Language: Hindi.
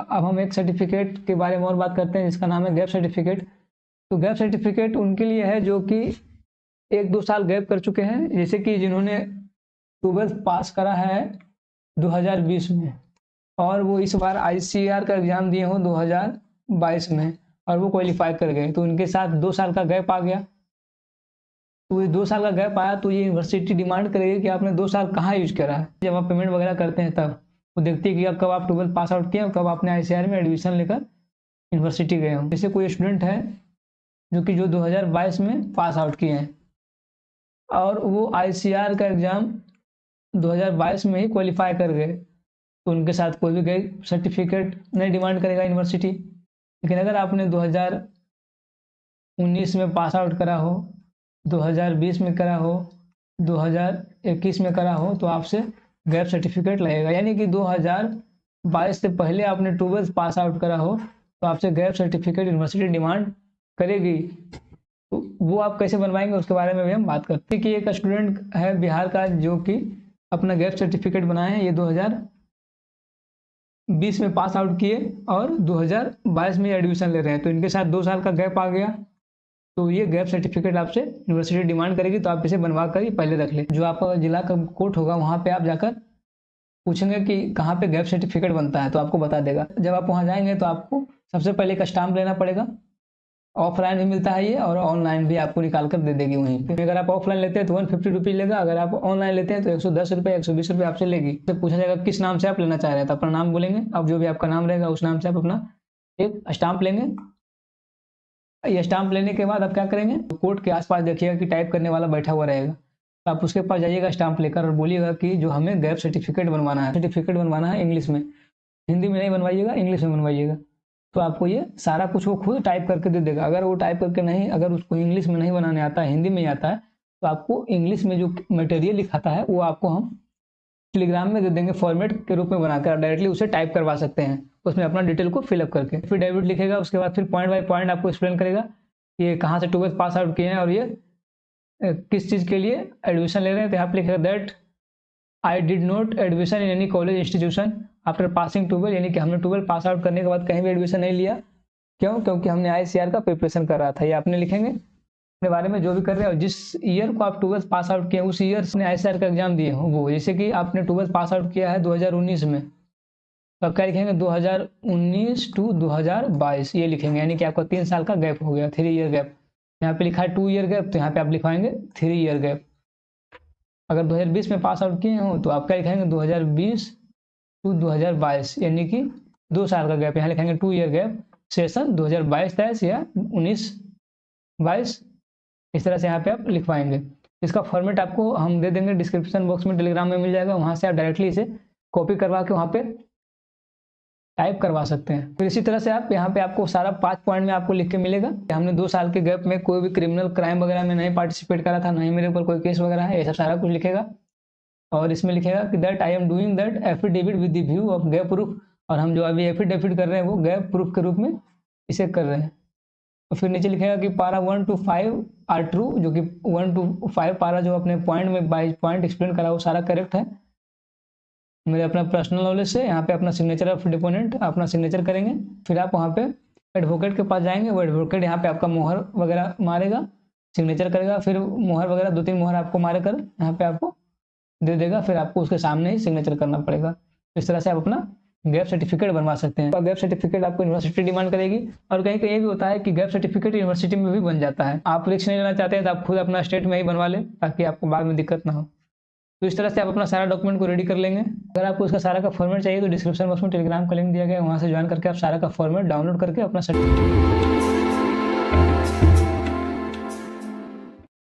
अब हम एक सर्टिफिकेट के बारे में और बात करते हैं जिसका नाम है गैप सर्टिफिकेट। तो गैप सर्टिफिकेट उनके लिए है जो कि 1-2 साल गैप कर चुके हैं, जैसे कि जिन्होंने 12th पास करा है 2020 में और वो इस बार ICAR का एग्जाम दिए हो 2022 में और वो क्वालिफाई कर गए, तो उनके साथ 2 साल का गैप आ गया। तो ये 2 साल का गैप आया तो ये यूनिवर्सिटी डिमांड करेगी कि आपने 2 साल कहाँ यूज करा है। जब आप पेमेंट वगैरह करते हैं तब वो देखती है कि कब आप 12th पास आउट किए, कब आपने ICAR में एडमिशन लेकर यूनिवर्सिटी गए हो। जैसे कोई स्टूडेंट है जो 2022 में पास आउट किए हैं और वो ICAR का एग्जाम 2022 में ही क्वालिफाई कर गए, तो उनके साथ कोई भी गैप सर्टिफिकेट नहीं डिमांड करेगा यूनिवर्सिटी। लेकिन अगर आपने 2019 में पास आउट करा हो, 2020 में करा हो, 2021 में करा हो, तो आपसे गैप सर्टिफिकेट लगेगा। यानी कि 2022 से पहले आपने 12th पास आउट करा हो तो आपसे गैप सर्टिफिकेट यूनिवर्सिटी डिमांड करेगी। तो वो आप कैसे बनवाएंगे उसके बारे में भी हम बात करते हैं। कि एक स्टूडेंट है बिहार का जो कि अपना गैप सर्टिफिकेट बनाए हैं, ये 2020 में पास आउट किए और 2022 में एडमिशन ले रहे हैं, तो इनके साथ 2 साल का गैप आ गया। तो ये गैप सर्टिफिकेट आपसे यूनिवर्सिटी डिमांड करेगी, तो आप इसे बनवा कर ही पहले रख लें। जो आपका जिला का कोर्ट होगा वहाँ पे आप जाकर पूछेंगे कि कहाँ पे गैप सर्टिफिकेट बनता है, तो आपको बता देगा। जब आप वहाँ जाएंगे तो आपको सबसे पहले एक स्टाम्प लेना पड़ेगा। ऑफलाइन भी मिलता है ये और ऑनलाइन भी आपको निकाल कर दे देगी वहीं पे। अगर आप ऑफलाइन लेते हैं तो 150 रुपीज़ लेगा, अगर आप ऑनलाइन लेते हैं तो 110 रुपये 120 रुपये आपसे लेगी। तो पूछा जाएगा किस नाम से आप लेना चाह रहे हैं, तो अपना नाम बोलेंगे। अब जो भी आपका नाम रहेगा उस नाम से आप अपना एक स्टाम्प लेंगे। ये स्टाम्प लेने के बाद आप क्या करेंगे, कोर्ट के आसपास देखिएगा कि टाइप करने वाला बैठा हुआ रहेगा, तो आप उसके पास जाइएगा स्टाम्प लेकर और बोलिएगा कि जो हमें गैप सर्टिफिकेट बनवाना है। सर्टिफिकेट बनवाना है इंग्लिश में, हिंदी में नहीं बनवाइएगा, इंग्लिश में बनवाइएगा। तो आपको ये सारा कुछ वो खुद टाइप करके दे देगा। अगर वो टाइप करके नहीं, अगर उसको इंग्लिश में नहीं बनाने आता है, हिंदी में ही आता है, तो आपको इंग्लिश में जो मटेरियल लिखाता है वो आपको हम टेलीग्राम में दे देंगे फॉर्मेट के रूप में बनाकर। डायरेक्टली उसे टाइप करवा सकते हैं उसमें अपना डिटेल को फिलअप करके। फिर डेविड लिखेगा, उसके बाद फिर पॉइंट बाय पॉइंट आपको एक्सप्लेन करेगा ये कहाँ से 12th पास आउट किए हैं और ये किस चीज़ के लिए एडमिशन ले रहे हैं। तो यहाँ पे लिखेगा that I did not admission in any college institution after passing 12, यानी कि हमने 12 पास आउट करने के बाद कहीं भी एडमिशन नहीं लिया। क्यों? क्योंकि हमने ICAR का प्रिपरेशन कर रहा था। ये आपने लिखेंगे अपने बारे में जो भी कर रहे हैं और जिस ईयर को आप 12th पास आउट किए उस ईयर से ICAR का एग्जाम दिए हो वो। जैसे कि आपने 12th पास आउट किया है 2019 में, तो आप क्या लिखेंगे 2019 टू 2022 ये लिखेंगे, यानी कि आपका 3 साल का गैप हो गया, 3 ईयर गैप। यहाँ पे लिखा है 2 ईयर गैप, तो यहाँ पे आप लिखवाएंगे 3 ईयर गैप। अगर 2020 में पास आउट किए हो तो आप क्या लिखेंगे 2020 टू 2022, यानी कि 2 साल का गैप। यहाँ लिखेंगे 2 ईयर गैप, सेशन 2022 या 19-22, इस तरह से यहाँ पे आप लिखवाएंगे। इसका फॉर्मेट आपको हम दे देंगे, डिस्क्रिप्शन बॉक्स में टेलीग्राम में मिल जाएगा, वहाँ से आप डायरेक्टली इसे कॉपी करवा के वहाँ पे टाइप करवा सकते हैं। फिर इसी तरह से आप यहाँ पे आपको सारा 5 पॉइंट में आपको लिख के मिलेगा कि हमने 2 साल के गैप में कोई भी क्रिमिनल क्राइम वगैरह में नहीं पार्टिसिपेट करा था, नहीं मेरे ऊपर कोई केस वगैरह है, ऐसा सारा कुछ लिखेगा। और इसमें लिखेगा कि that I am doing that affidavit with the view of gap proof, और हम जो अभी एफिडेविट कर रहे हैं वो गैप प्रूफ के रूप में इसे कर रहे हैं। तो फिर नीचे लिखेगा कि पारा 1 to 5 आर ट्रू, जो कि 1 to 5 पारा जो अपने पॉइंट में 22 पॉइंट एक्सप्लेन करा वो सारा करेक्ट है मेरे अपना पर्सनल नॉलेज से। यहाँ पे अपना सिग्नेचर ऑफ डिपोनेंट अपना सिग्नेचर करेंगे। फिर आप वहाँ पे एडवोकेट के पास जाएंगे, वो एडवोकेट यहाँ पे आपका मोहर वगैरह मारेगा, सिग्नेचर करेगा, फिर मोहर वगैरह 2-3 मोहर आपको मारे कर यहाँ पे आपको दे देगा। फिर आपको उसके सामने ही सिग्नेचर करना पड़ेगा। इस तरह से आप अपना गैप सर्टिफिकेट बनवा सकते हैं। गैप सर्टिफिकेट आपको यूनिवर्सिटी डिमांड करेगी, और कहीं कहीं ये भी होता है कि गैप सर्टिफिकेट यूनिवर्सिटी में भी बन जाता है। आप रिस्क नहीं लेना चाहते हैं तो आप खुद अपना स्टेट में ही बनवा लें ताकि आपको बाद में दिक्कत ना हो। तो इस तरह से आप अपना सारा डॉक्यूमेंट को रेडी कर लेंगे। अगर आपको उसका सारा का फॉर्मेट चाहिए तो डिस्क्रिप्शन बॉक्स में टेलीग्राम का लिंक दिया गया है, वहाँ से ज्वाइन करके आप सारा का फॉर्मेट डाउनलोड करके अपना सर्टिफिकेट